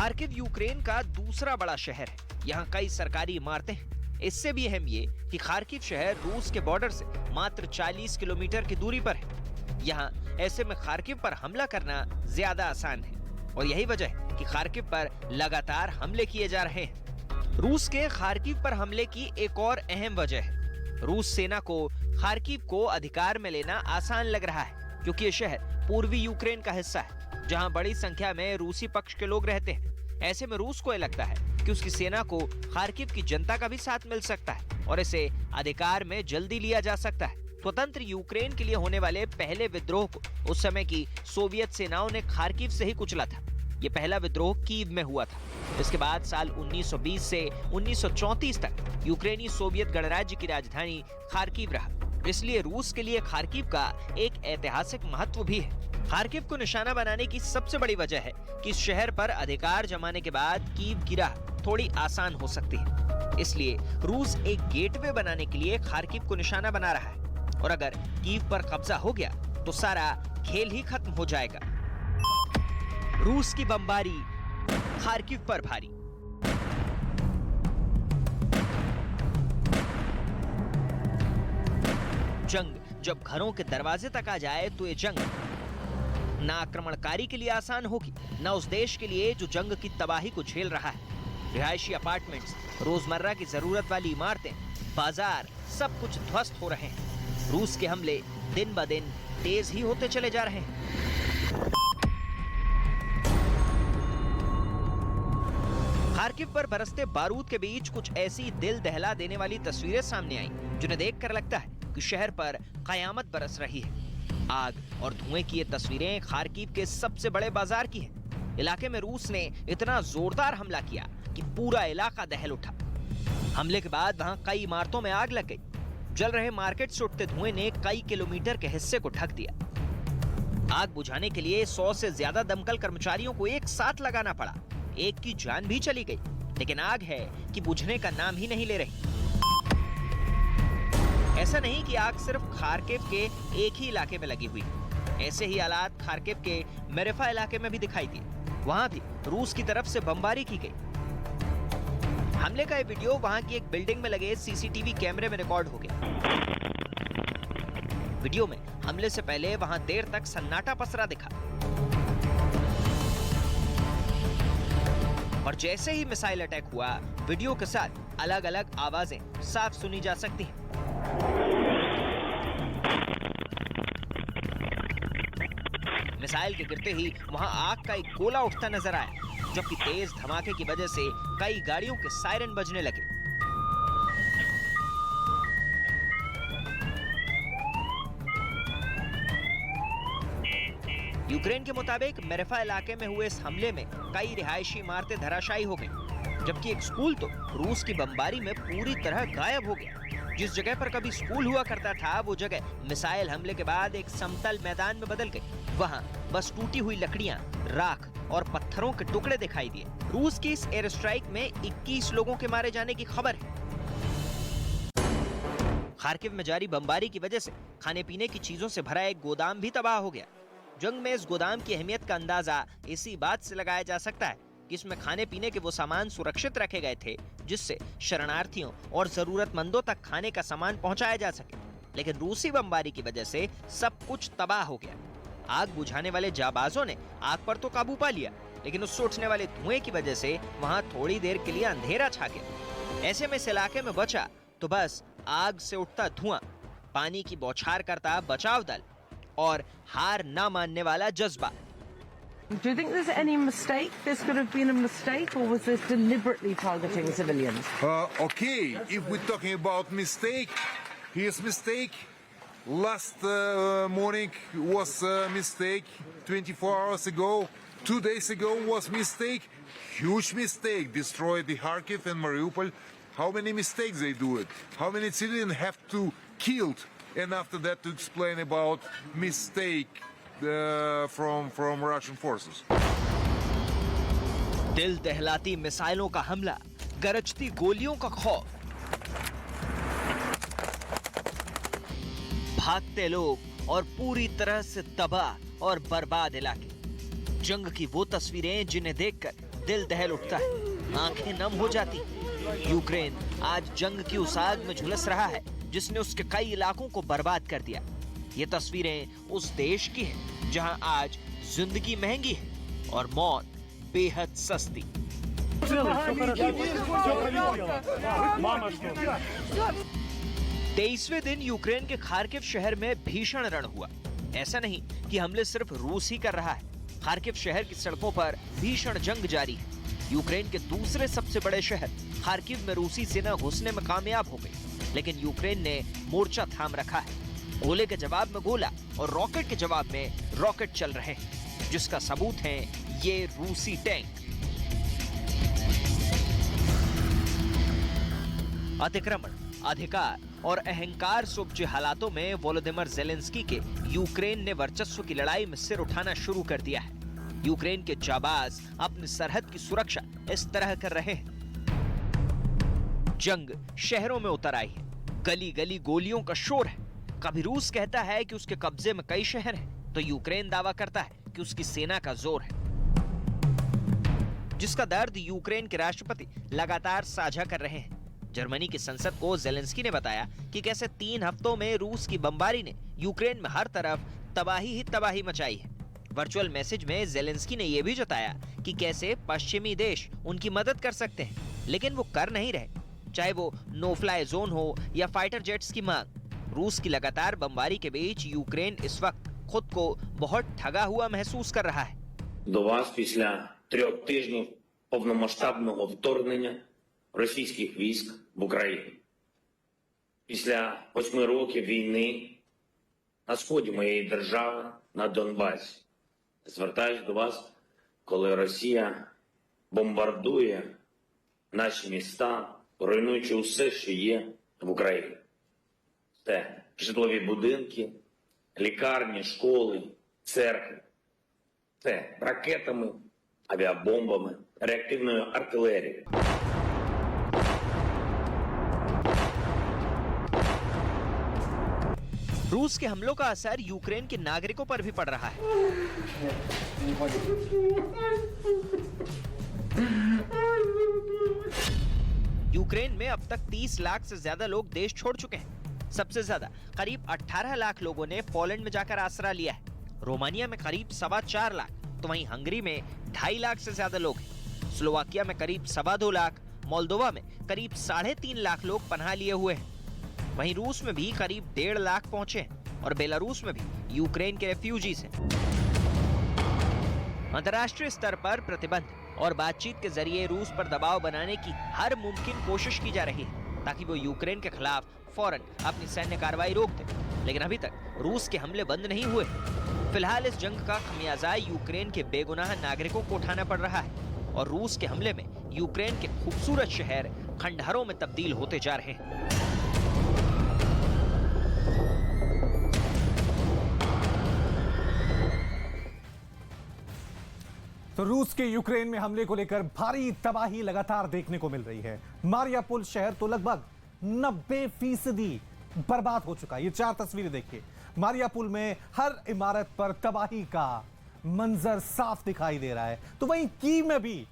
Kharkiv Ukraine का दूसरा बड़ा शहर है। यहाँ कई सरकारी इमारतें हैं। इससे भी अहम ये कि खार्किव शहर रूस के बॉर्डर से मात्र 40 किलोमीटर की दूरी पर है। यहाँ ऐसे में खार्किव पर हमला करना ज्यादा आसान है और यही वजह है कि खार्किव पर लगातार हमले किए जा रहे हैं। रूस के खार्किव पर हमले की एक और अहम वजह है। रूस सेना को खार्किव को अधिकार में लेना आसान लग रहा है क्योंकि ये शहर पूर्वी यूक्रेन का हिस्सा है जहां बड़ी संख्या में रूसी पक्ष के लोग रहते हैं। ऐसे में रूस को यह लगता है कि उसकी सेना को खार्किव की जनता का भी साथ मिल सकता है और इसे अधिकार में जल्दी लिया जा सकता है। स्वतंत्र यूक्रेन के लिए होने वाले पहले विद्रोह को उस समय की सोवियत सेनाओं ने खार्किव से ही कुचला था। ये पहला विद्रोह कीव में हुआ था। इसके बाद साल 1920 से 1934 तक यूक्रेनी सोवियत गणराज्य की राजधानी खार्किव रहा। इसलिए रूस के लिए खार्किव का एक ऐतिहासिक महत्व भी है। खार्किव को निशाना बनाने की सबसे बड़ी वजह है कि इस शहर पर अधिकार जमाने के बाद कीव की राह थोड़ी आसान हो सकती है। इसलिए रूस एक गेटवे बनाने के लिए खार्किव को निशाना बना रहा है और अगर कीव पर कब्जा हो गया तो सारा खेल ही खत्म हो जाएगा। रूस की बमबारी खार्किव पर भारी। जंग जब घरों के दरवाजे तक आ जाए तो ये जंग न आक्रमणकारी के लिए आसान होगी, न उस देश के लिए जो जंग की तबाही को झेल रहा है। रिहायशी अपार्टमेंट्स, रोजमर्रा की जरूरत वाली इमारतें, बाजार, सब कुछ ध्वस्त हो रहे हैं। रूस के हमले दिन ब दिन तेज ही होते चले जा रहे हैं। खार्किव पर बरसते बारूद के बीच कुछ ऐसी दिल दहला देने वाली तस्वीरें सामने आई जिन्हें देखकर लगता है कि शहर पर कयामत बरस रही है। आग और धुएं की ये तस्वीरें खार्किव के सबसे बड़े बाजार की हैं। इलाके में रूस ने इतना जोरदार हमला किया कि पूरा इलाका दहल उठा। हमले के बाद वहां कई इमारतों में आग लग गई। जल रहे मार्केट से उठते धुएं ने कई किलोमीटर के हिस्से को ढक दिया। आग बुझाने के लिए 100 से ज्यादा दमकल कर्मचारियों को एक साथ लगाना पड़ा। एक की जान भी चली गई, लेकिन आग है कि बुझने का नाम ही नहीं ले रही। ऐसा नहीं कि आग सिर्फ खार्किव के एक ही इलाके में लगी हुई। ऐसे ही हालात खार्किव के मेरेफा इलाके में भी दिखाई दिए। वहां भी रूस की तरफ से बमबारी की गई। हमले का ये वीडियो वहां की एक बिल्डिंग में लगे सीसीटीवी कैमरे में रिकॉर्ड हो गया। वीडियो में हमले से पहले वहां देर तक सन्नाटा पसरा दिखा और जैसे ही मिसाइल अटैक हुआ, वीडियो के साथ अलग अलग आवाजें साफ सुनी जा सकती हैं। मिसाइल के गिरते ही वहां आग का एक गोला उठता नजर आया, जबकि तेज धमाके की वजह से कई गाड़ियों के सायरन बजने लगे। यूक्रेन के मुताबिक मेरेफा इलाके में हुए इस हमले में कई रिहायशी इमारतें धराशायी हो गईं, जबकि एक स्कूल तो रूस की बमबारी में पूरी तरह गायब हो गया। जिस जगह पर कभी स्कूल हुआ करता था, वो जगह मिसाइल हमले के बाद एक समतल मैदान में बदल गई। वहां बस टूटी हुई लकड़ियां, राख और पत्थरों के टुकड़े दिखाई दिए। रूस की इस एयर स्ट्राइक में 21 लोगों के मारे जाने की खबर है। खार्किव में जारी बमबारी की वजह से खाने पीने की चीजों से भरा एक गोदाम भी तबाह हो गया। जंग में इस गोदाम की अहमियत का अंदाजा इसी बात से लगाया जा सकता है कि इसमें खाने पीने के वो सामान सुरक्षित रखे गए थे जिससे शरणार्थियों और जरूरतमंदों तक खाने का सामान पहुंचाया जा सके। लेकिन रूसी बमबारी की वजह से सब कुछ तबाह हो गया। आग बुझाने वाले जाबाजों ने आग पर तो काबू पा लिया, लेकिन उससे उठने वाले धुएं की वजह से वहां थोड़ी देर के लिए अंधेरा छा गया। ऐसे में इस इलाके में बचा तो बस आग से उठता धुआं, पानी की बौछार करता बचाव दल और हार ना मानने वाला जज्बा। Do you think there's any mistake? This could have been a mistake, or was this deliberately targeting civilians? Okay, if we're talking about mistake, here's mistake. Last morning was a mistake. 24 hours ago, 2 days ago was mistake. Huge mistake. Destroyed the Kharkiv and Mariupol. How many mistakes they do it? How many civilians have to killed? And after that to explain about mistake from Russian forces. दिल दहलाती मिसाइलों का हमला, गरजती गोलियों का खौफ, भागते लोग और पूरी तरह से तबाह और बर्बाद इलाके। जंग की वो तस्वीरें जिन्हें देखकर दिल दहल उठता है, आंखें नम हो जाती। यूक्रेन आज जंग की उस आग में झुलस रहा है जिसने उसके कई इलाकों को बर्बाद कर दिया। ये तस्वीरें उस देश की हैं जहां आज जिंदगी महंगी है और मौत बेहद सस्ती। 23वें दिन यूक्रेन के खार्किव शहर में भीषण रण हुआ। ऐसा नहीं कि हमले सिर्फ रूस ही कर रहा है, खार्किव शहर की सड़कों पर भीषण जंग जारी है। यूक्रेन के दूसरे सबसे बड़े शहर खार्किव में रूसी सेना घुसने में कामयाब हो गई, लेकिन यूक्रेन ने मोर्चा थाम रखा है। गोले के जवाब में गोला और रॉकेट के जवाब में रॉकेट चल रहे हैं, जिसका सबूत है ये रूसी टैंक। अतिक्रमण, अधिकार और अहंकार से उपजे हालातों में वोलोदिमीर ज़ेलेंस्की के यूक्रेन ने वर्चस्व की लड़ाई में सिर उठाना शुरू कर दिया है। यूक्रेन के जाबाज अपनी सरहद की सुरक्षा इस तरह कर रहे हैं। जंग शहरों में उतर आई है, गली गली गोलियों का शोर है। कभी रूस कहता है कि उसके कब्जे में कई शहर हैं, तो यूक्रेन दावा करता है कि उसकी सेना का जोर है, जिसका दर्द यूक्रेन के राष्ट्रपति लगातार साझा कर रहे हैं। जर्मनी की संसद को ज़ेलेंस्की ने बताया कि कैसे 3 हफ्तों में रूस की बमबारी ने यूक्रेन में हर तरफ तबाही ही तबाही मचाई है। वर्चुअल मैसेज में ज़ेलेंस्की ने यह भी जताया कि कैसे पश्चिमी देश उनकी मदद कर सकते हैं, लेकिन वो कर नहीं रहे, चाहे वो नो फ्लाई जोन हो या फाइटर जेट्स की मांग। रूस की लगातार बमबारी के बीच यूक्रेन इस वक्त खुद को बहुत ठगा हुआ महसूस कर रहा है। До вас після 3 тижнів повномасштабного вторгнення російських військ в Україну. Після 8 років війни на сході моєї держави, на Донбасі. Звертаюсь до вас, коли Росія бомбардує наші міста, руйнуючи усе, що є в Україні. Це житлові будинки, лікарні, школи, церкви. Це ракетами, авіабомбами, реактивною артилерією. रूस के हमलों का असर यूक्रेन के नागरिकों पर भी पड़ रहा है। यूक्रेन में अब तक 30 लाख से ज्यादा लोग देश छोड़ चुके हैं। सबसे ज्यादा करीब 18 लाख लोगों ने पोलैंड में जाकर आसरा लिया है। रोमानिया में करीब 4.25 लाख, तो वहीं हंगरी में 2.5 लाख से ज्यादा लोग हैं। स्लोवाकिया में करीब 2.25 लाख, मोल्दोवा में करीब 3.5 लाख लोग पनाह लिए हुए हैं। वहीं रूस में भी करीब 1.5 लाख पहुंचे हैं और बेलारूस में भी यूक्रेन के रेफ्यूजीज हैं। अंतर्राष्ट्रीय स्तर पर प्रतिबंध और बातचीत के जरिए रूस पर दबाव बनाने की हर मुमकिन कोशिश की जा रही है, ताकि वो यूक्रेन के खिलाफ फौरन अपनी सैन्य कार्रवाई रोक दे। लेकिन अभी तक रूस के हमले बंद नहीं हुए। फिलहाल इस जंग का खमियाजा यूक्रेन के बेगुनाह नागरिकों को उठाना पड़ रहा है और रूस के हमले में यूक्रेन के खूबसूरत शहर खंडहरों में तब्दील होते जा रहे हैं। तो रूस के यूक्रेन में हमले को लेकर भारी तबाही लगातार देखने को मिल रही है। मारियापुल शहर तो लगभग 90% बर्बाद हो चुका है। ये 4 तस्वीरें देखिए। मारियापुल में हर इमारत पर तबाही का मंजर साफ दिखाई दे रहा है। तो वहीं कीव में भी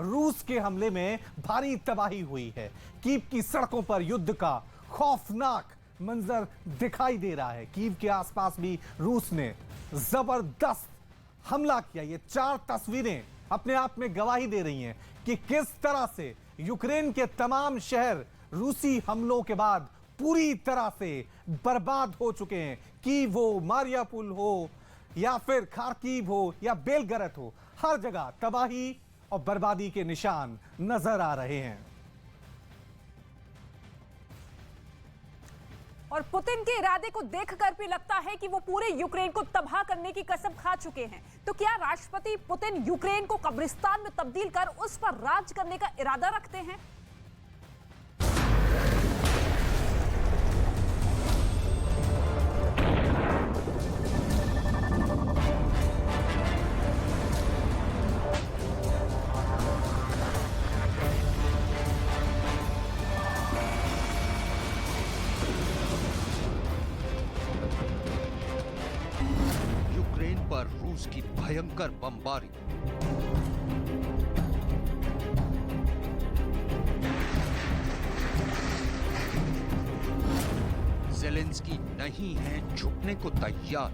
रूस के हमले में भारी तबाही हुई है। कीव की सड़कों पर युद्ध का खौफनाक मंजर दिखाई दे रहा है। कीव के आसपास भी रूस ने जबरदस्त हमला किया। ये 4 तस्वीरें अपने आप में गवाही दे रही हैं कि किस तरह से यूक्रेन के तमाम शहर रूसी हमलों के बाद पूरी तरह से बर्बाद हो चुके हैं। कीव हो, मारियापुल हो या फिर खार्किव हो या बेलगरद हो, हर जगह तबाही और बर्बादी के निशान नजर आ रहे हैं। और पुतिन के इरादे को देखकर भी लगता है कि वो पूरे यूक्रेन को तबाह करने की कसम खा चुके हैं। तो क्या राष्ट्रपति पुतिन यूक्रेन को कब्रिस्तान में तब्दील कर उस पर राज करने का इरादा रखते हैं? पर रूस की भयंकर बमबारी। ज़ेलेंस्की नहीं है झुकने को तैयार।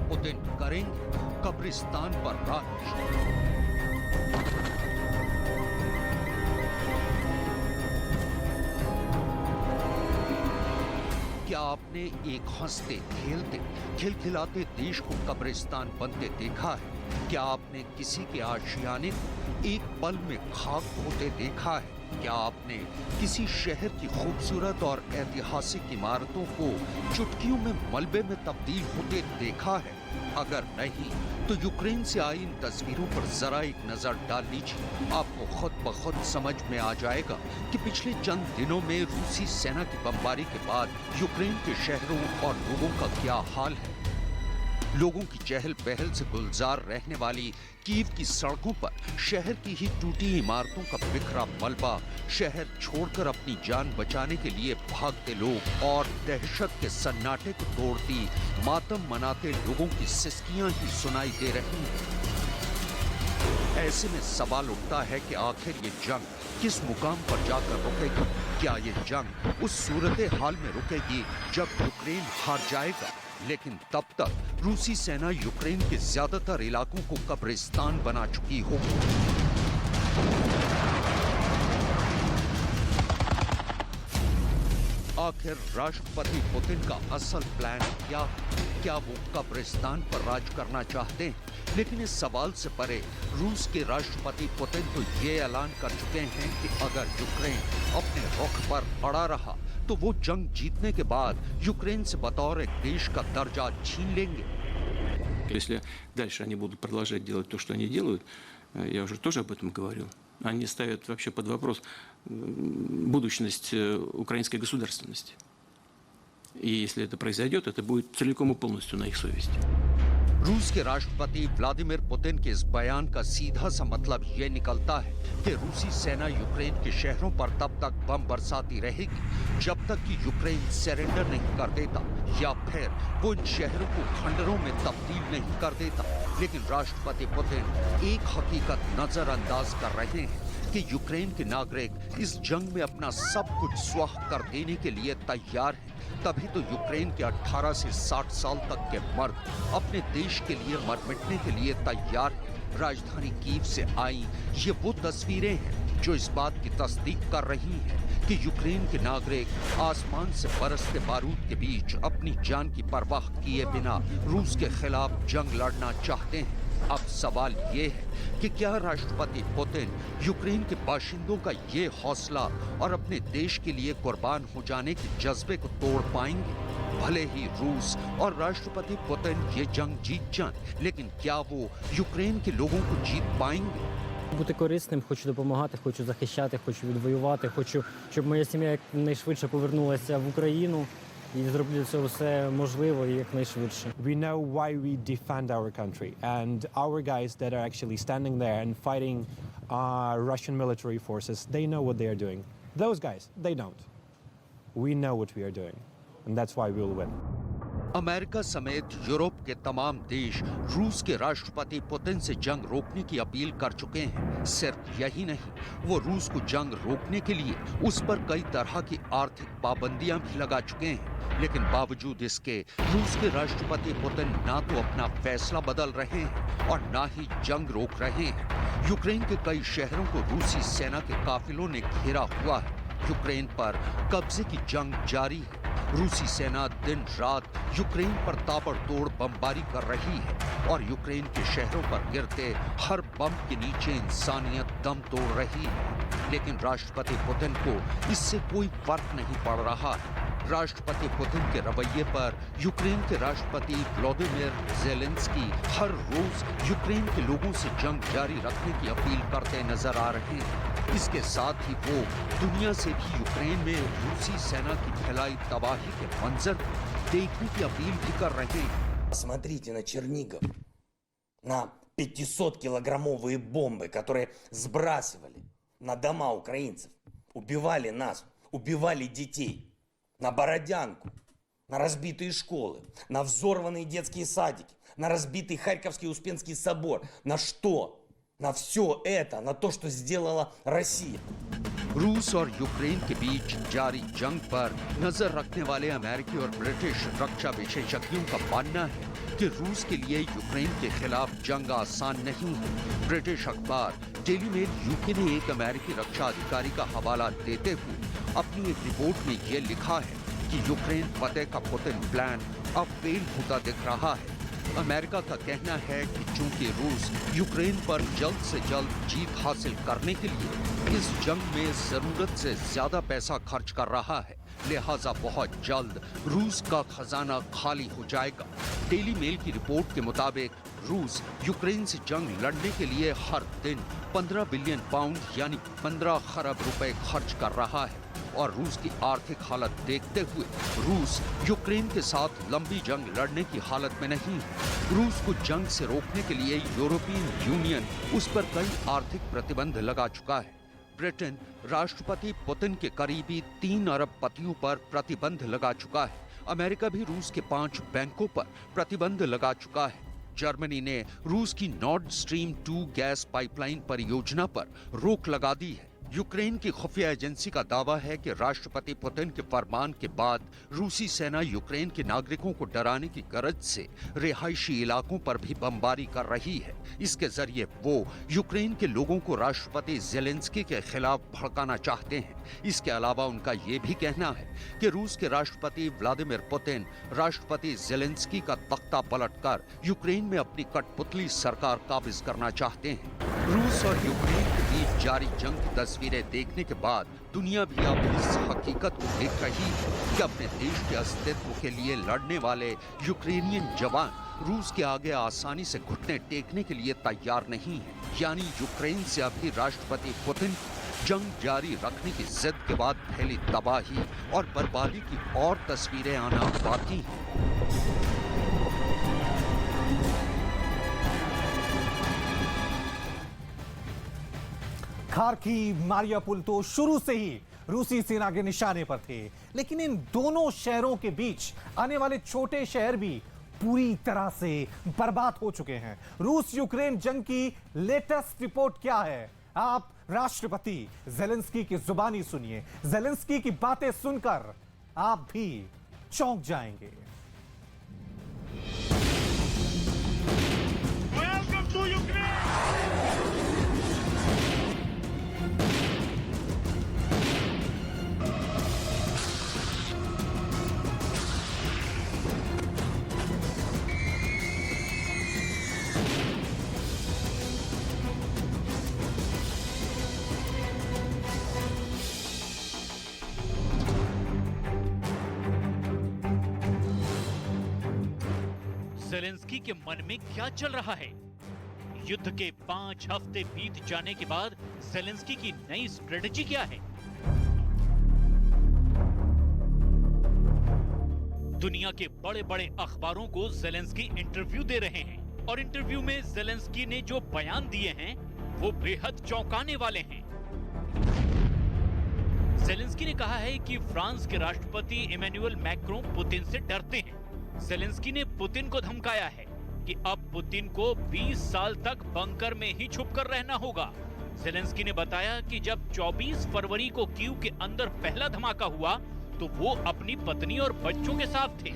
पुतिन करेंगे कब्रिस्तान पर राज। क्या आपने एक हंसते खेलते खिलखिलाते देश को कब्रिस्तान बनते देखा है? क्या आपने किसी के आशियाने को एक पल में खाक होते देखा है? क्या आपने किसी शहर की खूबसूरत और ऐतिहासिक इमारतों को चुटकियों में मलबे में तब्दील होते देखा है? अगर नहीं तो यूक्रेन से आई इन तस्वीरों पर जरा एक नजर डाल लीजिए। आपको खुद ब खुद समझ में आ जाएगा कि पिछले चंद दिनों में रूसी सेना की बमबारी के बाद यूक्रेन के शहरों और लोगों का क्या हाल है। लोगों की चहल पहल से गुलजार रहने वाली कीव की सड़कों पर शहर की ही टूटी इमारतों का बिखरा मलबा, शहर छोड़कर अपनी जान बचाने के लिए भागते लोग और दहशत के सन्नाटे को तोड़ती मातम मनाते लोगों की सिसकियां ही सुनाई दे रही हैं। ऐसे में सवाल उठता है कि आखिर ये जंग किस मुकाम पर जाकर रुकेगी? क्या ये जंग उस सूरत हाल में रुकेगी जब यूक्रेन हार जाएगा? लेकिन तब तक रूसी सेना यूक्रेन के ज्यादातर इलाकों को कब्रिस्तान बना चुकी होगी। आखिर राष्ट्रपति पुतिन का असल प्लान क्या वो कब्रिस्तान पर राज करना चाहते हैं? लेकिन इस सवाल से परे रूस के राष्ट्रपति पुतिन तो ये ऐलान कर चुके हैं कि अगर यूक्रेन अपने रुख पर अड़ा रहा तो वो जंग जीतने के बाद यूक्रेन से बतौर एक देश का दर्जा छीन लेंगे। Если дальше они будут продолжать делать то, что они делают, я уже тоже об этом говорил, они ставят вообще под вопрос будущность украинской государственности. И если это произойдет, это будет целиком и полностью на их совести. रूस के राष्ट्रपति व्लादिमीर पुतिन के इस बयान का सीधा सा मतलब ये निकलता है कि रूसी सेना यूक्रेन के शहरों पर तब तक बम बरसाती रहेगी जब तक कि यूक्रेन सरेंडर नहीं कर देता या फिर वो इन शहरों को खंडरों में तब्दील नहीं कर देता। लेकिन राष्ट्रपति पुतिन एक हकीकत नजरअंदाज कर रहे हैं कि यूक्रेन के नागरिक इस जंग में अपना सब कुछ स्वाह कर देने के लिए तैयार हैं। तभी तो यूक्रेन के 18 से 60 साल तक के मर्द अपने देश के लिए मर मिटने के लिए तैयार हैं। राजधानी कीव से आई ये वो तस्वीरें हैं जो इस बात की तस्दीक कर रही हैं कि यूक्रेन के नागरिक आसमान से बरसते बारूद के बीच अपनी जान की परवाह किए बिना रूस के खिलाफ जंग लड़ना चाहते हैं। अब सवाल ये है कि क्या राष्ट्रपति पुतिन यूक्रेन के बाशिंदों का ये हौसला और अपने देश के लिए कुर्बान हो जाने के जज्बे को तोड़ पाएंगे? भले ही रूस और राष्ट्रपति पुतिन ये जंग जीत जाएं, लेकिन क्या वो यूक्रेन के लोगों को जीत पाएंगे? Бути корисним, хочу допомагати, хочу захищати, хочу відвоювати, хочу, щоб моя сім'я якнайшвидше повернулася в Україну. І зроблю це все можливо і якнайшвидше. We know why we defend our country, and our guys that are actually standing there and fighting Russian military forces, they know what they are doing. Those guys, they don't. We know what we are doing, and that's why we will win. America समेत Europe के तमाम देश रूस के राष्ट्रपति Putin से जंग रोकने की अपील कर चुके हैं। सिर्फ यही नहीं, वो रूस को जंग रोकने के लिए उस पर कई तरह की आर्थिक पाबंदियां भी लगा चुके हैं। लेकिन बावजूद इसके रूस के राष्ट्रपति पुतिन ना तो अपना फैसला बदल रहे हैं और ना ही जंग रोक रहे हैं। यूक्रेन के कई शहरों को रूसी सेना के काफिलों ने घेरा हुआ है। यूक्रेन पर कब्जे की जंग जारी है। रूसी सेना दिन रात यूक्रेन पर ताबड़तोड़ बमबारी कर रही है और यूक्रेन के शहरों पर गिरते हर बम के नीचे इंसानियत दम तोड़ रही है। लेकिन राष्ट्रपति पुतिन को इससे कोई फर्क नहीं पड़ रहा है। राष्ट्रपति पुतिन के रवैये पर यूक्रेन के राष्ट्रपति व्लादिमीर ज़ेलेंस्की हर रोज यूक्रेन के लोगों से जंग जारी रखने की अपील करते नजर आ रहे हैं। इसके साथ ही वो दुनिया से भी यूक्रेन में रूसी सेना की फैलाई तबाही के मंजर देखने की अपील भी कर रहे हैं। Посмотрите на Чернигов, на 500-килограммовые бомбы, которые сбрасывали на дома украинцев, убивали нас, убивали детей, на Бородянку, на разбитые школы, на взорванные детские садики, на разбитый Харьковский Успенский собор. На что? на все это, на то, что сделала Россия. रूस और यूक्रेन के बीच जारी जंग पर नजर रखने वाले अमेरिकी और ब्रिटिश रक्षा विशेषज्ञों का मानना है कि रूस के लिए यूक्रेन के खिलाफ जंग आसान नहीं है। ब्रिटिश अखबार डेली मेल यूके ने एक अमेरिकी रक्षा अधिकारी का हवाला देते हुए अपनी एक रिपोर्ट में ये लिखा है कि यूक्रेन फतेह का पुतिन प्लान अब फेल होता दिख रहा है। अमेरिका का कहना है कि चूंकि रूस यूक्रेन पर जल्द से जल्द जीत हासिल करने के लिए इस जंग में जरूरत से ज्यादा पैसा खर्च कर रहा है, लिहाजा बहुत जल्द रूस का खजाना खाली हो जाएगा। डेली मेल की रिपोर्ट के मुताबिक रूस यूक्रेन से जंग लड़ने के लिए हर दिन 15 बिलियन पाउंड यानी 15 खरब रुपए खर्च कर रहा है और रूस की आर्थिक हालत देखते हुए रूस यूक्रेन के साथ लंबी जंग लड़ने की हालत में नहीं है। रूस को जंग से रोकने के लिए यूरोपियन यूनियन उस पर कई आर्थिक प्रतिबंध लगा चुका है। ब्रिटेन राष्ट्रपति पुतिन के करीबी 3 अरबपतियों पर प्रतिबंध लगा चुका है। अमेरिका भी रूस के 5 बैंकों पर प्रतिबंध लगा चुका है। जर्मनी ने रूस की नॉर्ड स्ट्रीम 2 गैस पाइपलाइन परियोजना पर रोक लगा दी है। यूक्रेन की खुफिया एजेंसी का दावा है कि राष्ट्रपति पुतिन के फरमान के बाद रूसी सेना यूक्रेन के नागरिकों को डराने की गरज से रिहायशी इलाकों पर भी बमबारी कर रही है। इसके जरिए वो यूक्रेन के लोगों को राष्ट्रपति जेलेंस्की के खिलाफ भड़काना चाहते हैं। इसके अलावा उनका ये भी कहना है कि रूस के राष्ट्रपति व्लादिमीर पुतिन राष्ट्रपति जेलेंस्की का तख्ता पलटकर यूक्रेन में अपनी कठपुतली सरकार काबिज करना चाहते हैं। रूस और यूक्रेन के बीच जारी जंग की तस्वीरें देखने के बाद दुनिया भी अब इस हकीकत को देख रही है कि अपने देश के अस्तित्व के लिए लड़ने वाले यूक्रेनियन जवान रूस के आगे आसानी से घुटने टेकने के लिए तैयार नहीं है। यानी यूक्रेन से अभी राष्ट्रपति पुतिन जंग जारी रखने की जिद के बाद फैली तबाही और बर्बादी की और तस्वीरें आना बाकी हैं। खार्किव, मारियापुल तो शुरू से ही रूसी सेना के निशाने पर थे, लेकिन इन दोनों शहरों के बीच आने वाले छोटे शहर भी पूरी तरह से बर्बाद हो चुके हैं। रूस यूक्रेन जंग की लेटेस्ट रिपोर्ट क्या है, आप राष्ट्रपति जेलेंस्की की जुबानी सुनिए। जेलेंस्की की बातें सुनकर आप भी चौंक जाएंगे। Welcome to Ukraine! ज़ेलेंस्की के मन में क्या चल रहा है? युद्ध के 5 हफ्ते बीत जाने के बाद ज़ेलेंस्की की नई स्ट्रेटजी क्या है? दुनिया के बड़े-बड़े अखबारों को ज़ेलेंस्की इंटरव्यू दे रहे हैं और इंटरव्यू में ज़ेलेंस्की ने जो बयान दिए हैं वो बेहद चौंकाने वाले हैं। ज़ेलेंस्की ने कहा है कि फ्रांस के राष्ट्रपति इमैनुअल मैक्रों पुतिन से डरते हैं। ज़ेलेंस्की ने पुतिन को धमकाया है कि अब पुतिन को 20 साल तक बंकर में ही छुपकर रहना होगा। ज़ेलेंस्की ने बताया कि जब 24 फरवरी को कीव के अंदर पहला धमाका हुआ तो वो अपनी पत्नी और बच्चों के साथ थे।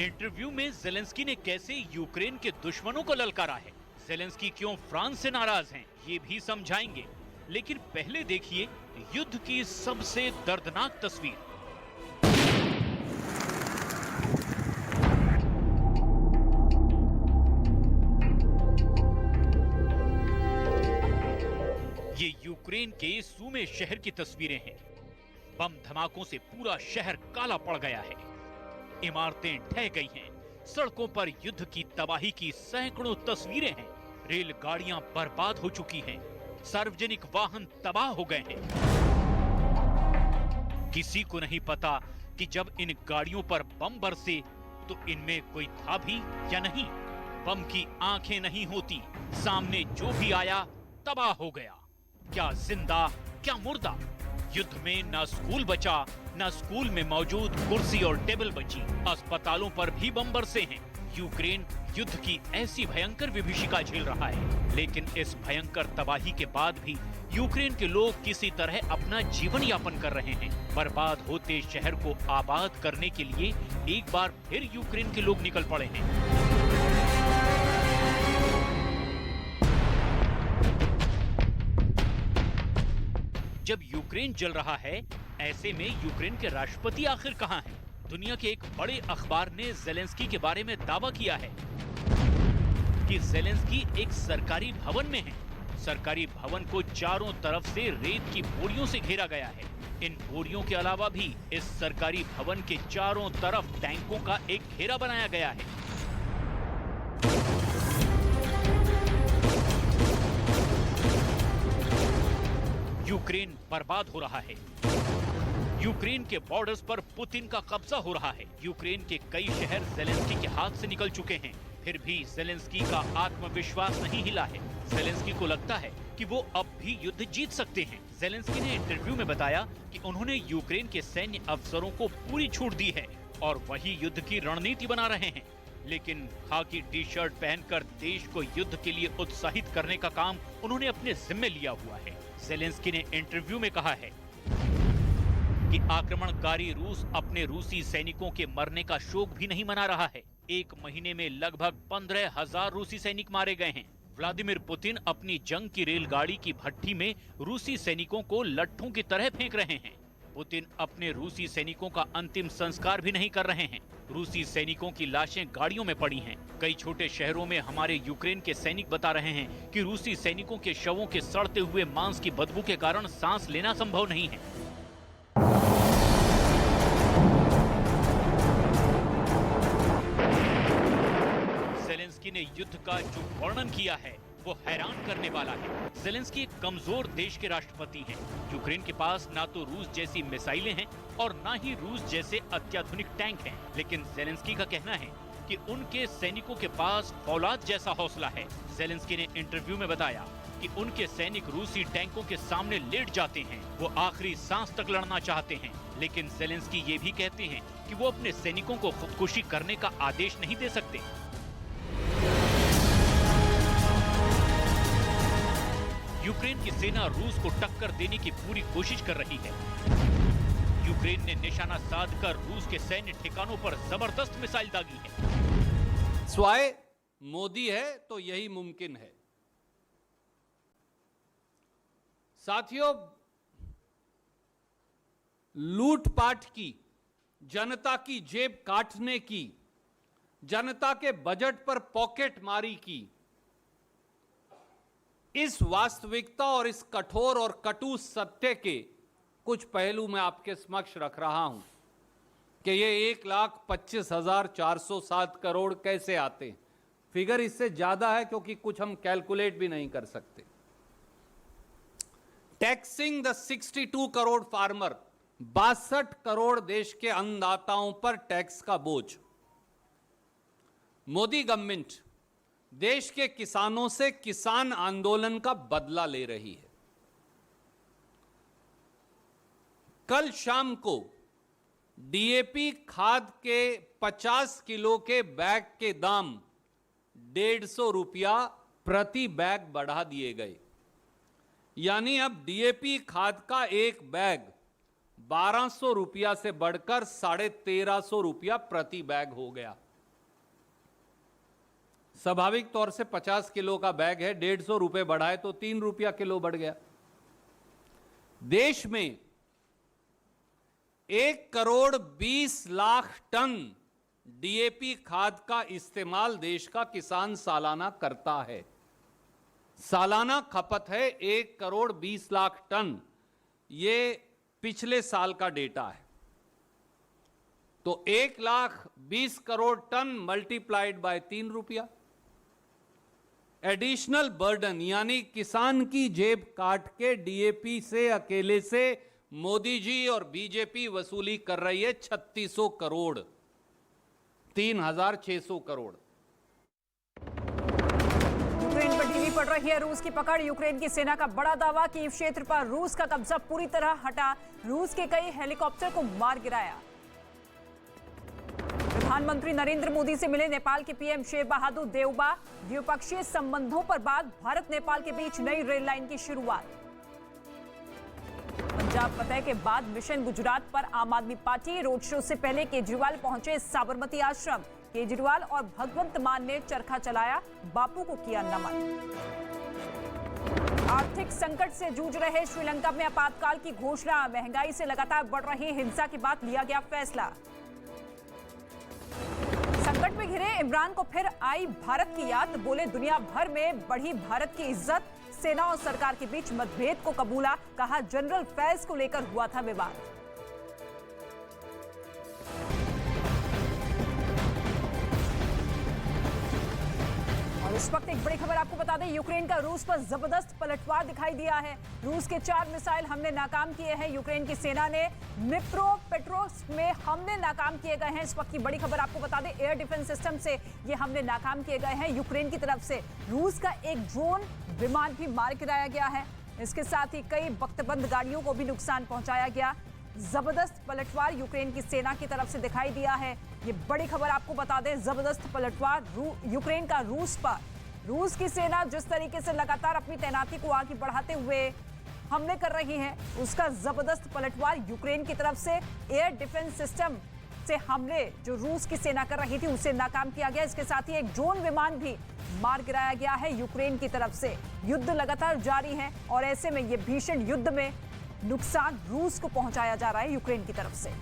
इंटरव्यू में ज़ेलेंस्की ने कैसे यूक्रेन के दुश्मनों को ललकारा है, ज़ेलेंस्की क्यों फ्रांस से नाराज हैं, ये भी समझाएंगे। लेकिन पहले देखिए युद्ध की सबसे दर्दनाक तस्वीर। ये यूक्रेन के सूमे शहर की तस्वीरें हैं। बम धमाकों से पूरा शहर काला पड़ गया है। इमारतें ढह गई हैं। सड़कों पर युद्ध की तबाही की सैकड़ों तस्वीरें हैं। रेलगाड़ियां बर्बाद हो चुकी हैं। सार्वजनिक वाहन तबाह हो गए हैं। किसी को नहीं पता कि जब इन गाड़ियों पर बम बरसे तो इनमें कोई था भी या नहीं। बम की आंखें नहीं होती, सामने जो भी आया तबाह हो गया। क्या जिंदा क्या मुर्दा। युद्ध में ना स्कूल बचा, ना स्कूल में मौजूद कुर्सी और टेबल बची। अस्पतालों पर भी बम बरसे हैं। यूक्रेन युद्ध की ऐसी भयंकर विभीषिका झेल रहा है, लेकिन इस भयंकर तबाही के बाद भी यूक्रेन के लोग किसी तरह अपना जीवन यापन कर रहे हैं। बर्बाद होते शहर को आबाद करने के लिए एक बार फिर यूक्रेन के लोग निकल पड़े हैं। जब यूक्रेन जल रहा है, ऐसे में यूक्रेन के राष्ट्रपति आखिर कहां हैं? दुनिया के एक बड़े अखबार ने जेलेंस्की के बारे में दावा किया है कि जेलेंस्की एक सरकारी भवन में है। सरकारी भवन को चारों तरफ से रेत की बोरियों से घेरा गया है। इन बोरियों के अलावा भी इस सरकारी भवन के चारों तरफ टैंकों का एक घेरा बनाया गया है। यूक्रेन बर्बाद हो रहा है। यूक्रेन के बॉर्डर्स पर पुतिन का कब्जा हो रहा है। यूक्रेन के कई शहर जेलेंस्की के हाथ से निकल चुके हैं, फिर भी जेलेंस्की का आत्मविश्वास नहीं हिला है। जेलेंस्की को लगता है कि वो अब भी युद्ध जीत सकते हैं। जेलेंस्की ने इंटरव्यू में बताया कि उन्होंने यूक्रेन के सैन्य अफसरों को पूरी छूट दी है और वही युद्ध की रणनीति बना रहे हैं। लेकिन खाकी टी शर्ट पहनकर देश को युद्ध के लिए उत्साहित करने का काम उन्होंने अपने जिम्मे लिया हुआ है। जेलेंस्की ने इंटरव्यू में कहा है कि आक्रमणकारी रूस अपने रूसी सैनिकों के मरने का शोक भी नहीं मना रहा है। एक महीने में लगभग 15,000 रूसी सैनिक मारे गए हैं। व्लादिमीर पुतिन अपनी जंग की रेलगाड़ी की भट्टी में रूसी सैनिकों को लट्ठों की तरह फेंक रहे हैं। पुतिन अपने रूसी सैनिकों का अंतिम संस्कार भी नहीं कर रहे हैं। रूसी सैनिकों की लाशें गाड़ियों में पड़ी हैं। कई छोटे शहरों में हमारे यूक्रेन के सैनिक बता रहे हैं कि रूसी सैनिकों के शवों के सड़ते हुए मांस की बदबू के कारण सांस लेना संभव नहीं है। जेलेंस्की ने युद्ध का जो वर्णन किया है वो हैरान करने वाला है। जेलेंस्की एक कमजोर देश के राष्ट्रपति हैं। यूक्रेन के पास ना तो रूस जैसी मिसाइलें हैं और ना ही रूस जैसे अत्याधुनिक टैंक हैं। लेकिन जेलेंस्की का कहना है कि उनके सैनिकों के पास फौलाद जैसा हौसला है। जेलेंस्की ने इंटरव्यू में बताया कि उनके सैनिक रूसी टैंकों के सामने लेट जाते हैं। वो आखिरी सांस तक लड़ना चाहते हैं। लेकिन जेलेंस्की ये भी कहते हैं कि वो अपने सैनिकों को खुदकुशी करने का आदेश नहीं दे सकते। यूक्रेन की सेना रूस को टक्कर देने की पूरी कोशिश कर रही है। यूक्रेन ने निशाना साधकर रूस के सैन्य ठिकानों पर जबरदस्त मिसाइल दागी है। स्वाय मोदी है तो यही मुमकिन है। साथियों, लूटपाट की, जनता की जेब काटने की, जनता के बजट पर पॉकेट मारी की, इस वास्तविकता और इस कठोर और कटु सत्य के कुछ पहलू मैं आपके समक्ष रख रहा हूं कि ये 1,25,407 करोड़ कैसे आते हैं। फिगर इससे ज्यादा है क्योंकि कुछ हम कैलकुलेट भी नहीं कर सकते। Taxing the 62 crore farmer, 62 crore देश के अन्नदाताओं पर टैक्स का बोझ। मोदी गवर्नमेंट देश के किसानों से किसान आंदोलन का बदला ले रही है। कल शाम को डीएपी खाद के 50 किलो के बैग के दाम 150 रुपया प्रति बैग बढ़ा दिए गए। यानी अब डीएपी खाद का एक बैग 1200 रुपया से बढ़कर 1350 रुपया प्रति बैग हो गया। स्वाभाविक तौर से 50 किलो का बैग है, 150 रुपए बढ़ाए तो 3 रुपया किलो बढ़ गया। देश में 1,20,00,000 टन डीएपी खाद का इस्तेमाल देश का किसान सालाना करता है। सालाना खपत है 1,20,00,000 टन। ये पिछले साल का डेटा है। तो 1,20 करोड़ टन मल्टीप्लाइड बाय 3 रुपया। एडिशनल बर्डन यानी किसान की जेब काट के डीएपी से अकेले से मोदी जी और बीजेपी वसूली कर रही है 3600 करोड़, 3,600 करोड़। यूक्रेन पर ढीली पड़ रही है रूस की पकड़। यूक्रेन की सेना का बड़ा दावा कि क्षेत्र पर रूस का कब्जा पूरी तरह हटा। रूस के कई हेलीकॉप्टर को मार गिराया। प्रधानमंत्री नरेंद्र मोदी से मिले नेपाल के पीएम शेर बहादुर देउबा। द्विपक्षीय संबंधों पर बात, भारत नेपाल के बीच नई रेल लाइन की शुरुआत। पंजाब फतह के बाद मिशन गुजरात पर आम आदमी पार्टी रोड शो से पहले केजरीवाल पहुंचे साबरमती आश्रम। केजरीवाल और भगवंत मान ने चरखा चलाया, बापू को किया नमन। आर्थिक संकट से जूझ रहे श्रीलंका में आपातकाल की घोषणा। महंगाई से लगातार बढ़ रही हिंसा के बाद लिया गया फैसला। संकट में घिरे इमरान को फिर आई भारत की याद। बोले दुनिया भर में बढ़ी भारत की इज्जत। सेना और सरकार के बीच मतभेद को कबूला, कहा जनरल फैज को लेकर हुआ था विवाद। और इस वक्त एक बड़ी खबर आपको बता दें, यूक्रेन का रूस पर जबरदस्त पलटवार दिखाई दिया है। रूस के 4 मिसाइल हमले नाकाम किए हैं यूक्रेन की सेना ने। निप्रोपेट्रोव्स्क में हमले नाकाम किए गए हैं। इस वक्त की बड़ी खबर आपको बता दें, एयर डिफेंस सिस्टम से ये हमले नाकाम किए गए हैं यूक्रेन की तरफ से। रूस का एक ड्रोन विमान भी मार गिराया गया है। इसके साथ ही कई वक्तबंद गाड़ियों को भी नुकसान पहुंचाया गया। जबरदस्त पलटवार यूक्रेन की सेना की तरफ से दिखाई दिया है। ये बड़ी खबर आपको बता दें, जबरदस्त पलटवार यूक्रेन का रूस पर। रूस की सेना जिस तरीके से लगातार अपनी तैनाती को आगे बढ़ाते हुए हमले कर रही है, उसका जबरदस्त पलटवार यूक्रेन की तरफ से। एयर डिफेंस सिस्टम से हमले जो रूस की सेना कर रही थी उसे नाकाम किया गया। इसके साथ ही एक ड्रोन विमान भी मार गिराया गया है यूक्रेन की तरफ से। युद्ध लगातार जारी है और ऐसे में ये भीषण युद्ध में नुकसान रूस को पहुंचाया जा रहा है यूक्रेन की तरफ से।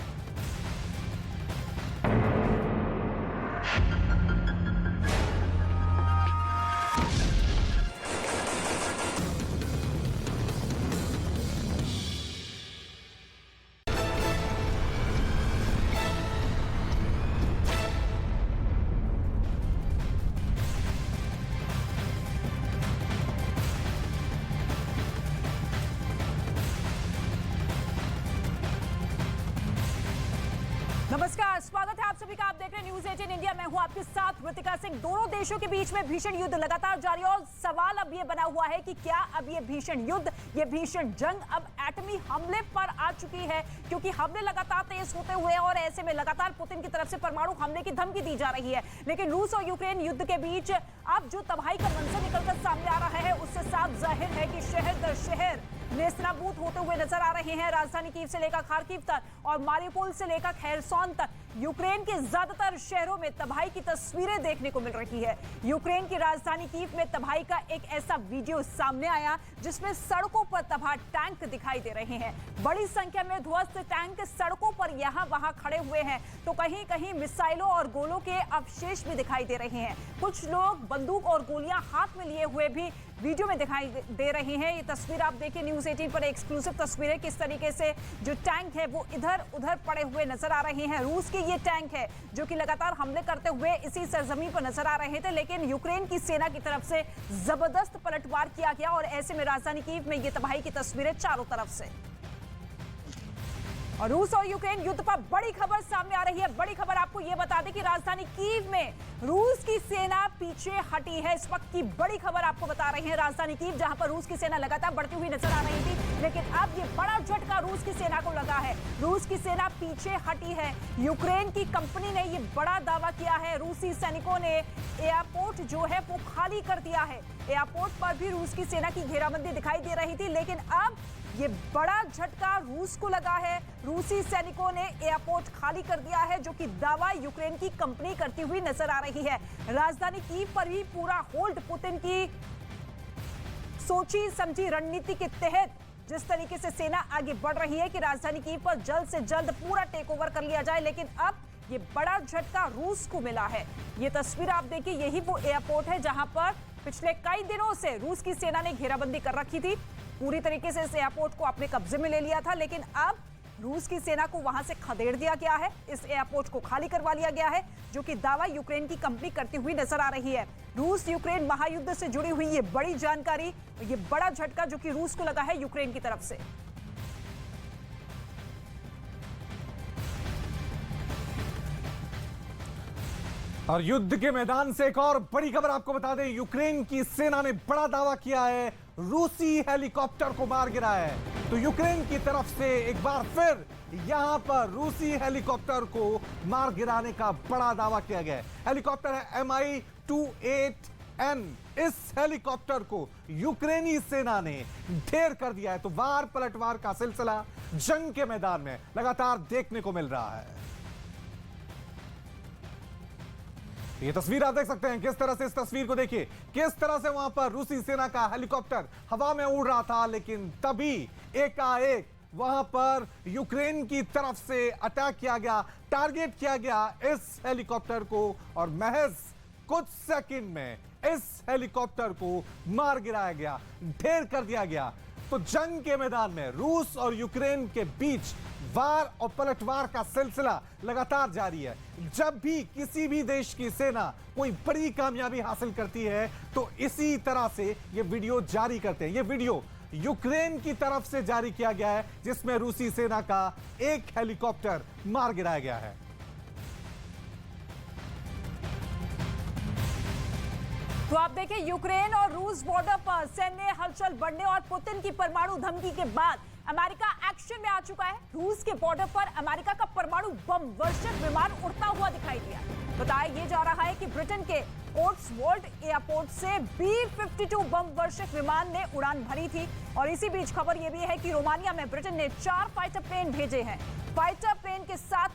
नमस्कार, स्वागत है आप सभी का। आप देख रहे हैं न्यूज 18 इंडिया। मैं हूं आपके साथ ऋतिका सिंह। दोनों देशों के बीच में भीषण युद्ध लगातार जारी है और सवाल अब ये बना हुआ है कि क्या अब ये भीषण युद्ध, ये भीषण जंग अब एटमी हमले पर आ चुकी है, क्योंकि हमले लगातार तेज होते हुए और ऐसे में लगातार पुतिन की तरफ से परमाणु हमले की धमकी दी जा रही है। लेकिन रूस और यूक्रेन युद्ध के बीच अब जो तबाही का मंजर निकलकर सामने आ रहा है, उससे साफ जाहिर है कि शहर दर शहर नेस्तनाबूद होते हुए नजर आ रहे हैं। राजधानी कीव से लेकर खार्किव तक और मारिउपोल से लेकर खेरसोन तक यूक्रेन के ज्यादातर शहरों में तबाही की तस्वीरें देखने को मिल रही है। यूक्रेन की राजधानी कीव में तबाही का एक ऐसा वीडियो सामने आया जिसमें सड़कों पर तबाह टैंक दिखाई दे रहे हैं। बड़ी संख्या में ध्वस्त टैंक सड़कों पर यहाँ वहां खड़े हुए हैं, तो कहीं कहीं मिसाइलों और गोलों के अवशेष भी दिखाई दे रहे हैं। कुछ लोग बंदूक और गोलियां हाथ में लिए हुए भी वीडियो में दिखाई दे रही हैं। ये तस्वीर आप देखिए न्यूज 18 पर, एक्सक्लूसिव तस्वीरें किस तरीके से जो टैंक है वो इधर उधर पड़े हुए नजर आ रहे हैं। रूस के ये टैंक है जो कि लगातार हमले करते हुए इसी सरजमीन पर नजर आ रहे थे, लेकिन यूक्रेन की सेना की तरफ से जबरदस्त पलटवार किया गया और ऐसे में राजधानी कीव में ये तबाही की तस्वीरें चारों तरफ से। और रूस और यूक्रेन युद्ध पर बड़ी खबर सामने आ रही है। बड़ी खबर आपको यह बता दें कि राजधानी कीव में रूस की सेना पीछे हटी है। इस वक्त की बड़ी खबर आपको बता रही है। राजधानी कीव जहां पर रूस की सेना लगातार बढ़ती हुई नजर आ रही थी, लेकिन अब ये बड़ा झटका रूस की सेना को लगा है। रूस की सेना पीछे हटी है। यूक्रेन की कंपनी ने ये बड़ा दावा किया है। रूसी सैनिकों ने एयरपोर्ट जो है वो खाली कर दिया है। एयरपोर्ट पर भी रूस की सेना की घेराबंदी दिखाई दे रही थी, लेकिन अब ये बड़ा झटका रूस को लगा है। रूसी सैनिकों ने एयरपोर्ट खाली कर दिया है, जो कि दावा यूक्रेन की कंपनी करती हुई नजर आ रही है। राजधानी कीव पर भी पूरा होल्ड पुतिन की सोची समझी रणनीति के तहत जिस तरीके से सेना आगे बढ़ रही है कि राजधानी कीव पर जल्द से जल्द पूरा टेक ओवर कर लिया जाए, लेकिन अब ये बड़ा झटका रूस को मिला है। ये तस्वीर आप देखिए, यही वो एयरपोर्ट है जहां पर पिछले कई दिनों से रूस की सेना ने घेराबंदी कर रखी थी। पूरी तरीके से इस एयरपोर्ट को अपने कब्जे में ले लिया था, लेकिन अब रूस की सेना को वहां से खदेड़ दिया गया है। इस एयरपोर्ट को खाली करवा लिया गया है, जो कि दावा यूक्रेन की कंपनी करती हुई नजर आ रही है। रूस यूक्रेन महायुद्ध से जुड़ी हुई ये बड़ी जानकारी, ये बड़ा झटका जो कि रूस को लगा है यूक्रेन की तरफ से। और युद्ध के मैदान से एक और बड़ी खबर आपको बता दें, यूक्रेन की सेना ने बड़ा दावा किया है, रूसी हेलीकॉप्टर को मार गिराया है। तो यूक्रेन की तरफ से एक बार फिर यहां पर रूसी हेलीकॉप्टर को मार गिराने का बड़ा दावा किया गया है। हेलीकॉप्टर है Mi-28N। इस हेलीकॉप्टर को यूक्रेनी सेना ने ढेर कर दिया है। तो वार पलटवार का सिलसिला जंग के मैदान में लगातार देखने को मिल रहा है। ये तस्वीर आप देख सकते हैं, किस तरह से इस तस्वीर को देखिए, किस तरह से वहां पर रूसी सेना का हेलीकॉप्टर हवा में उड़ रहा था, लेकिन तभी एकाएक वहां पर यूक्रेन की तरफ से अटैक किया गया, टारगेट किया गया इस हेलीकॉप्टर को और महज कुछ सेकंड में इस हेलीकॉप्टर को मार गिराया गया, ढेर कर दिया गया। तो जंग के मैदान में रूस और यूक्रेन के बीच वार और पलटवार का सिलसिला लगातार जारी है। जब भी किसी भी देश की सेना कोई बड़ी कामयाबी हासिल करती है तो इसी तरह से ये वीडियो जारी करते हैं। ये वीडियो यूक्रेन की तरफ से जारी किया गया है, जिसमें रूसी सेना का एक हेलीकॉप्टर मार गिराया गया है। तो आप देखिए, यूक्रेन और रूस बॉर्डर पर सैन्य हलचल बढ़ने और पुतिन की परमाणु धमकी के बाद अमेरिका एक्शन में आ चुका है। रूस के बॉर्डर पर अमेरिका का परमाणु बम वर्षक विमान उड़ता हुआ दिखाई दिया। बताया ये जा रहा है कि ब्रिटेन के कोट्सवोल्ड एयरपोर्ट से B-52 बम वर्षक विमान ने उड़ान भरी थी। और इसी बीच खबर यह भी है कि रोमानिया में ब्रिटेन ने 4 फाइटर प्लेन भेजे हैं। फाइटर प्लेन के साथ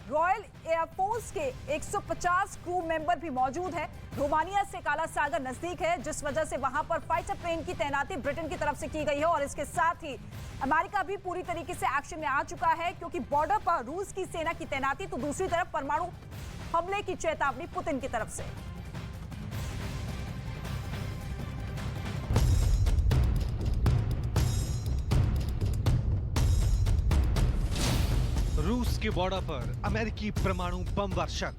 रॉयल एयरफोर्स के 150 क्रू मेंबर भी मौजूद हैं। रोमानिया से काला सागर नजदीक है, जिस वजह से वहां पर फाइटर प्लेन की तैनाती ब्रिटेन की तरफ से की गई है। और इसके साथ ही अमेरिका भी पूरी तरीके से एक्शन में आ चुका है, क्योंकि बॉर्डर पर रूस की सेना की तैनाती, तो दूसरी तरफ परमाणु हमले की चेतावनी पुतिन की तरफ से। रूस के बॉर्डर पर अमेरिकी परमाणु बम वर्षक।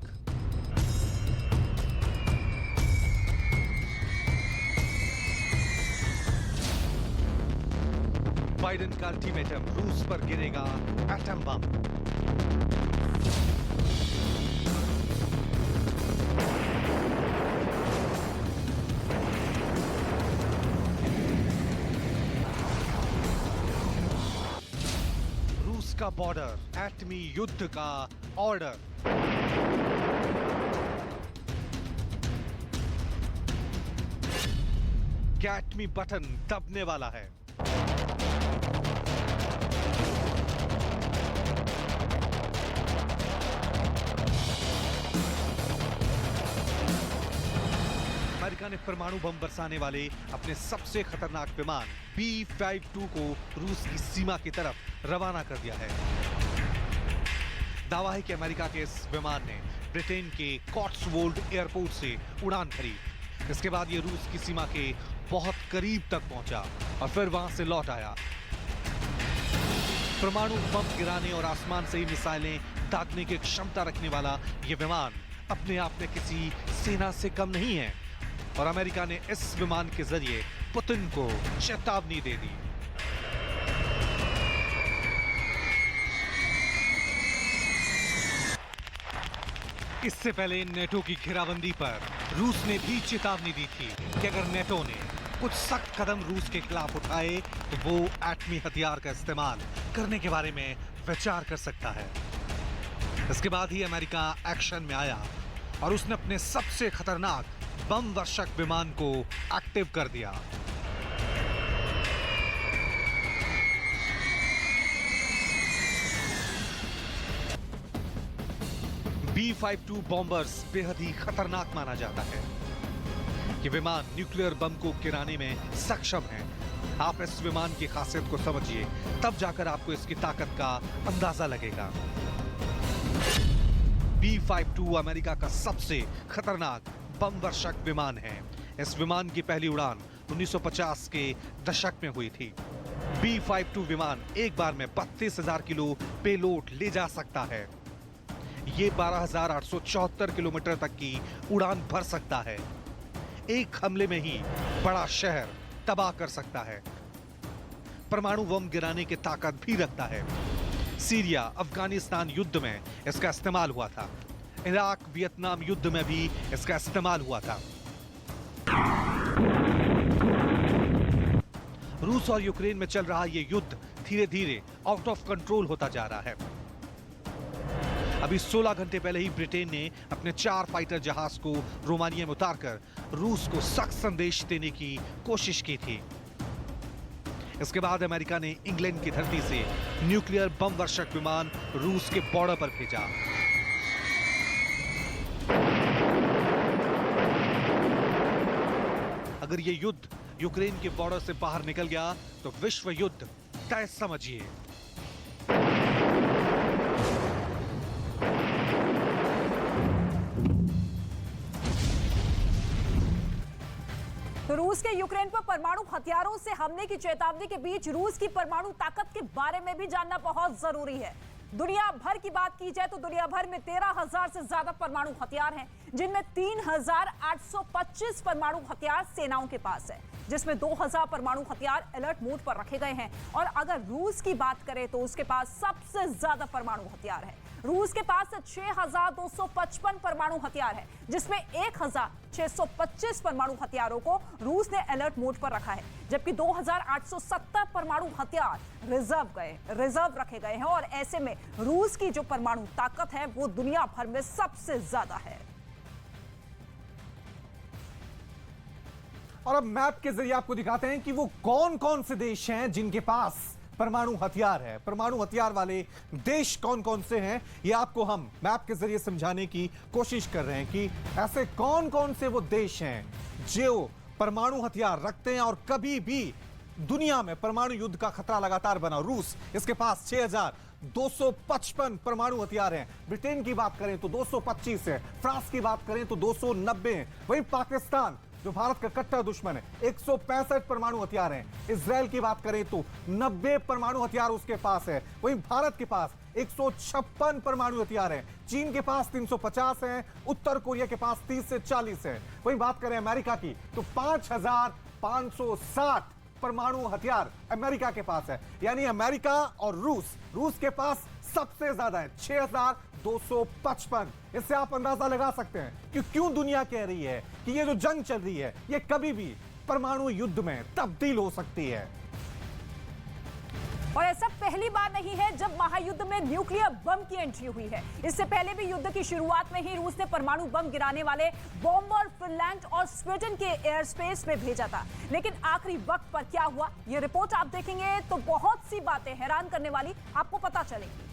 बाइडेन का अल्टीमेटम, रूस पर गिरेगा एटम बम। का बॉर्डर, एटमी युद्ध का ऑर्डर। क्या एटमी बटन दबने वाला है? अमेरिका ने परमाणु बम बरसाने वाले अपने सबसे खतरनाक विमान B-52 को रूस की सीमा की तरफ रवाना कर दिया है। दावा है कि अमेरिका के इस विमान ने ब्रिटेन के कोट्सवोल्ड एयरपोर्ट से उड़ान भरी। इसके बाद ये रूस की सीमा के बहुत करीब तक पहुंचा और फिर वहां से लौट आया। परमाणु बम गिराने और आसमान से ही मिसाइलें दागने की क्षमता रखने वाला ये विमान अपने आप में किसी सेना से कम नहीं है और अमेरिका ने इस विमान के जरिए पुतिन को चेतावनी दे दी। इससे पहले नेटो की घेराबंदी पर रूस ने भी चेतावनी दी थी कि अगर नेटो ने कुछ सख्त कदम रूस के खिलाफ उठाए तो वो एटमी हथियार का इस्तेमाल करने के बारे में विचार कर सकता है। इसके बाद ही अमेरिका एक्शन में आया और उसने अपने सबसे खतरनाक बम वर्षक विमान को एक्टिव कर दिया। B-52 बॉम्बर्स बेहद ही खतरनाक माना जाता है। ये विमान न्यूक्लियर बम को गिराने में सक्षम है। आप इस विमान की खासियत को समझिए, तब जाकर आपको इसकी ताकत का अंदाजा लगेगा। B-52 अमेरिका का सबसे खतरनाक बम वर्षक विमान है। इस विमान की पहली उड़ान 1950 के दशक में हुई थी। B-52 विमान एक बार में 32,000 किलो पेलोड ले जा सकता है। ये 12,874 किलोमीटर तक की उड़ान भर सकता है। एक हमले में ही बड़ा शहर तबाह कर सकता है। परमाणु बम गिराने की ताकत भी रखता है। सीरिया, अफगानिस्तान युद्ध में इसका इस्तेमाल हुआ था। इराक, वियतनाम युद्ध में भी इसका इस्तेमाल हुआ था। रूस और यूक्रेन में चल रहा ये युद्ध धीरे धीरे आउट ऑफ कंट्रोल होता जा रहा है। अभी 16 घंटे पहले ही ब्रिटेन ने अपने 4 फाइटर जहाज को रोमानिया में उतारकर रूस को सख्त संदेश देने की कोशिश की थी। इसके बाद अमेरिका ने इंग्लैंड की धरती से न्यूक्लियर बम वर्षक विमान रूस के बॉर्डर पर भेजा। अगर ये युद्ध यूक्रेन के बॉर्डर से बाहर निकल गया तो विश्व युद्ध तय समझिए। तो रूस के यूक्रेन पर परमाणु हथियारों से हमले की चेतावनी के बीच रूस की परमाणु ताकत के बारे में भी जानना बहुत जरूरी है। दुनिया भर की बात की जाए तो दुनिया भर में 13,000 से ज्यादा परमाणु हथियार हैं, जिनमें 3,825 परमाणु हथियार सेनाओं के पास है, जिसमें 2,000 परमाणु हथियार अलर्ट मोड पर रखे गए हैं। और अगर रूस की बात करें तो उसके पास सबसे ज्यादा परमाणु हथियार है। रूस के पास 6,255 परमाणु हथियार है, जिसमें 1,625 परमाणु हथियारों को रूस ने अलर्ट मोड पर रखा है, जबकि 2,870 परमाणु हथियार रिजर्व रखे गए हैं। और ऐसे में रूस की जो परमाणु ताकत है वो दुनिया भर में सबसे ज्यादा है। और अब मैप के जरिए आपको दिखाते हैं कि वो कौन कौन से देश हैं जिनके पास परमाणु हथियार है। परमाणु हथियार वाले देश कौन कौन से हैं, ये आपको हम मैप के जरिए समझाने की कोशिश कर रहे हैं कि ऐसे कौन कौन से वो देश हैं जो परमाणु हथियार रखते हैं और कभी भी दुनिया में परमाणु युद्ध का खतरा लगातार बना। रूस, इसके पास 6,255 परमाणु हथियार हैं। ब्रिटेन की बात करें तो 225 है। फ्रांस की बात करें तो 290 है। वहीं पाकिस्तान जो भारत का कट्टर दुश्मन है, 165 परमाणु हथियार हैं। इजराइल की बात करें तो 90 परमाणु हथियार उसके पास है। वहीं भारत के पास 156 परमाणु हथियार हैं। चीन के पास 350 हैं। उत्तर कोरिया के पास 30 से 40 है। वहीं बात करें अमेरिका की तो 5,560 परमाणु हथियार अमेरिका के पास है। यानी अमेरिका और रूस के पास सबसे ज्यादा है, 6,255। इससे आप अंदाजा लगा सकते हैं कि क्यों दुनिया कह रही है कि ये जो जंग चल रही है ये कभी भी परमाणु युद्ध में तब्दील हो सकती है। और ऐसा पहली बार नहीं है जब महायुद्ध में न्यूक्लियर बम की एंट्री हुई है। इससे पहले भी युद्ध की शुरुआत में ही रूस ने परमाणु बम गिराने वाले बॉम्बर फिनलैंड और स्वीडन के एयर स्पेस में भेजा था। लेकिन आखिरी वक्त पर क्या हुआ, ये रिपोर्ट आप देखेंगे तो बहुत सी बातें हैरान करने वाली आपको पता चलेगी।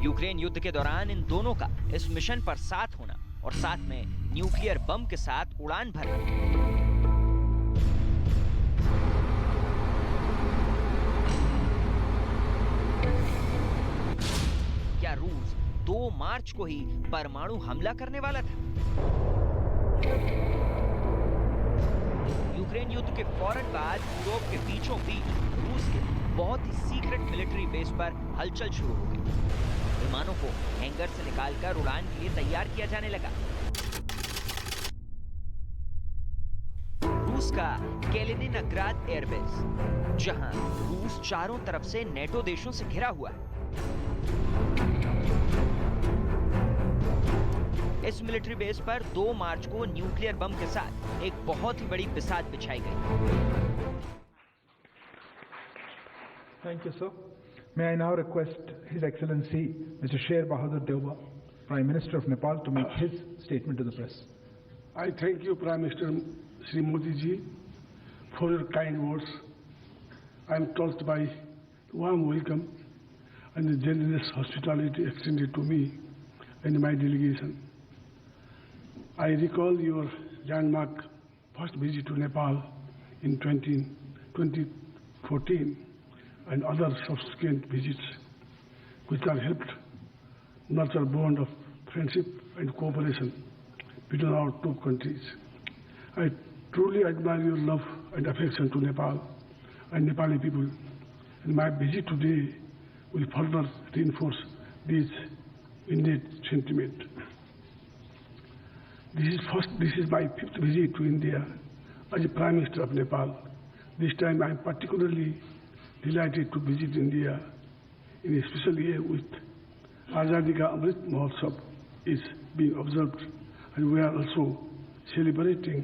यूक्रेन युद्ध के दौरान इन दोनों का इस मिशन पर साथ होना और साथ में न्यूक्लियर बम के साथ उड़ान भरना। क्या रूस 2 मार्च को ही परमाणु हमला करने वाला था? यूक्रेन युद्ध के फौरन बाद यूरोप के बीचों बीच रूस के बहुत ही सीक्रेट मिलिट्री बेस पर हलचल शुरू हो गई। विमानों को हैंगर से निकालकर उड़ान के लिए तैयार किया जाने लगा। रूस का कैलिनिनग्राद एयरबेस, जहां रूस चारों तरफ से नेटो देशों से घिरा हुआ है। इस मिलिट्री बेस पर 2 मार्च को न्यूक्लियर बम के साथ एक बहुत ही बड़ी बिसात बिछाई गई। Thank you, sir. May I now request His Excellency Mr. Sher Bahadur Deuba, Prime Minister of Nepal, to make his statement to the press. I thank you, Prime Minister Shri Modi ji, for your kind words. I am touched by the warm welcome and the generous hospitality extended to me and my delegation. I recall your landmark first visit to Nepal in 2014 and other subsequent visits, which have helped nurture a bond of friendship and cooperation between our two countries. I truly admire your love and affection to Nepal and Nepali people, and my visit today will further reinforce this innate sentiment. This is my 5th visit to India as a Prime Minister of Nepal. This time I am particularly delighted to visit India in a special year with Azadi Ka Amrit Mahotsav is being observed, and we are also celebrating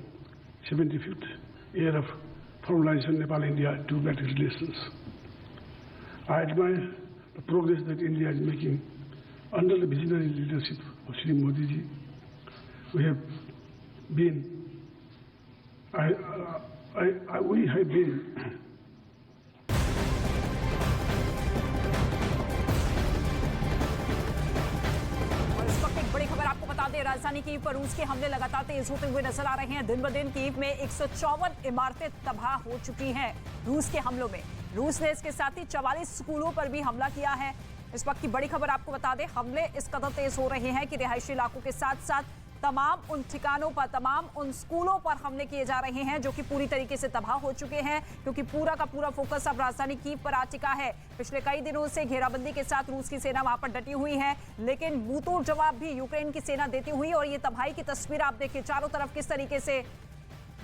75th year of formalization Nepal-India diplomatic relations. I admire the progress that India is making under the visionary leadership of Shri Modi ji. We have been राजधानी Kyiv पर रूस के हमले लगातार तेज होते हुए नजर आ रहे हैं। दिन ब दिन कीव में 154 इमारतें तबाह हो चुकी हैं रूस के हमलों में। रूस ने इसके साथ ही 44 स्कूलों पर भी हमला किया है। इस वक्त की बड़ी खबर आपको बता दें, हमले इस कदर तेज हो रहे हैं कि रिहायशी इलाकों के साथ साथ तमाम उन ठिकानों पर, तमाम उन स्कूलों पर हमले किए जा रहे हैं जो कि पूरी तरीके से तबाह हो चुके हैं, क्योंकि पूरा का पूरा फोकस अब राजधानी कीव पर आ चुका है। पिछले कई दिनों से घेराबंदी के साथ रूस की सेना वहां पर डटी हुई है, लेकिन मुंहतोड़ जवाब भी यूक्रेन की सेना देती हुई। और ये तबाही की तस्वीर आप देखिए, चारों तरफ किस तरीके से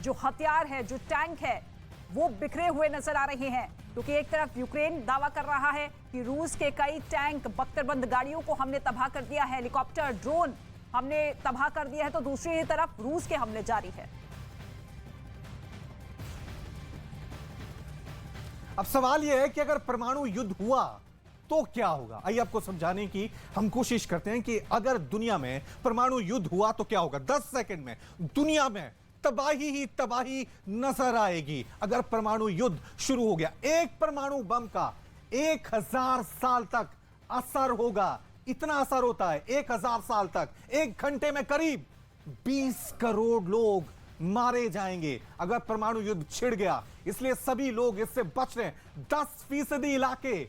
जो हथियार है, जो टैंक है, वो बिखरे हुए नजर आ रहे हैं। क्योंकि एक तरफ यूक्रेन दावा कर रहा है कि रूस के कई टैंक, बख्तरबंद गाड़ियों को हमने तबाह कर दिया है, हेलीकॉप्टर, ड्रोन हमने तबाह कर दिया है, तो दूसरी तरफ रूस के हमले जारी है। अब सवाल यह है कि अगर परमाणु युद्ध हुआ तो क्या होगा। आइए आपको समझाने की हम कोशिश करते हैं कि अगर दुनिया में परमाणु युद्ध हुआ तो क्या होगा। 10 सेकंड में दुनिया में तबाही ही तबाही नजर आएगी। अगर परमाणु युद्ध शुरू हो गया, एक परमाणु बम का 1000 साल तक असर होगा। इतना असर होता है 1000 साल तक। 1 घंटे में करीब 20 करोड़ लोग मारे जाएंगे अगर परमाणु युद्ध छिड़ गया। इसलिए सभी लोग इससे बच रहे हैं। 10% इलाके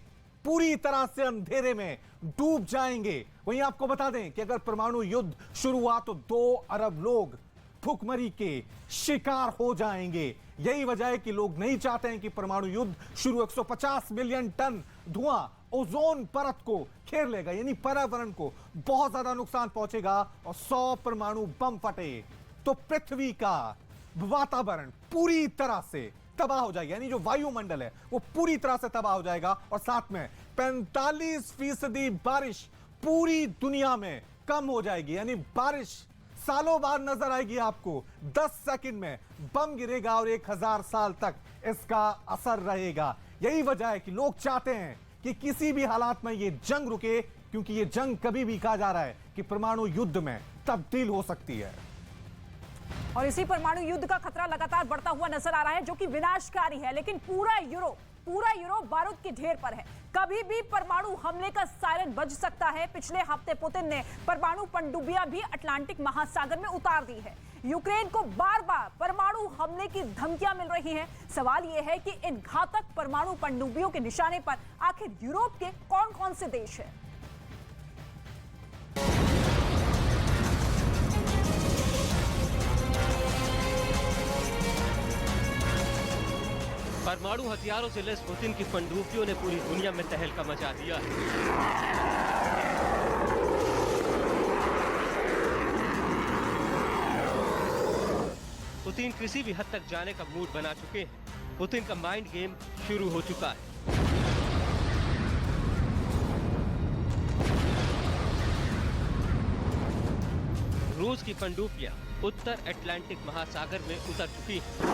पूरी तरह से अंधेरे में डूब जाएंगे। वहीं आपको बता दें कि अगर परमाणु युद्ध शुरू हुआ तो 2 अरब लोग भुखमरी के शिकार हो जाएंगे। यही वजह है कि लोग नहीं चाहते हैं कि परमाणु युद्ध शुरू। 150 मिलियन टन धुआं ओजोन परत को घेर लेगा, यानी पर्यावरण को बहुत ज्यादा नुकसान पहुंचेगा। और 100 परमाणु बम फटे तो पृथ्वी का वातावरण पूरी तरह से तबाह हो जाएगा, यानी जो वायुमंडल है वो पूरी तरह से तबाह हो जाएगा। और साथ में 45% बारिश पूरी दुनिया में कम हो जाएगी, यानी बारिश सालों बाद नजर आएगी आपको। 10 सेकंड में बम गिरेगा और 1000 साल तक इसका असर रहेगा। यही वजह है कि लोग चाहते हैं कि किसी भी हालात में ये जंग रुके, क्योंकि ये जंग कभी भी कहा जा रहा है कि परमाणु युद्ध में तब्दील हो सकती है। और इसी परमाणु युद्ध का खतरा लगातार बढ़ता हुआ नजर आ रहा है, जो कि विनाशकारी है। लेकिन पूरा यूरोप बारूद के ढेर पर है। कभी भी परमाणु हमले का सायरन बज सकता है। पिछले हफ्ते पुतिन ने परमाणु पनडुब्बियां भी अटलांटिक महासागर में उतार दी है। यूक्रेन को बार-बार परमाणु हमले की धमकियां मिल रही हैं। सवाल यह है कि इन घातक परमाणु पनडुब्बियों के निशाने पर आखिर यूरोप के कौन-कौन से देश हैं। परमाणु हथियारों से लैस पुतिन की पनडुब्बियों ने पूरी दुनिया में तहलका मचा दिया है। पुतिन किसी भी हद तक जाने का मूड बना चुके हैं। पुतिन का माइंड गेम शुरू हो चुका है। रूस की पनडुब्बियां उत्तर अटलांटिक महासागर में उतर चुकी हैं।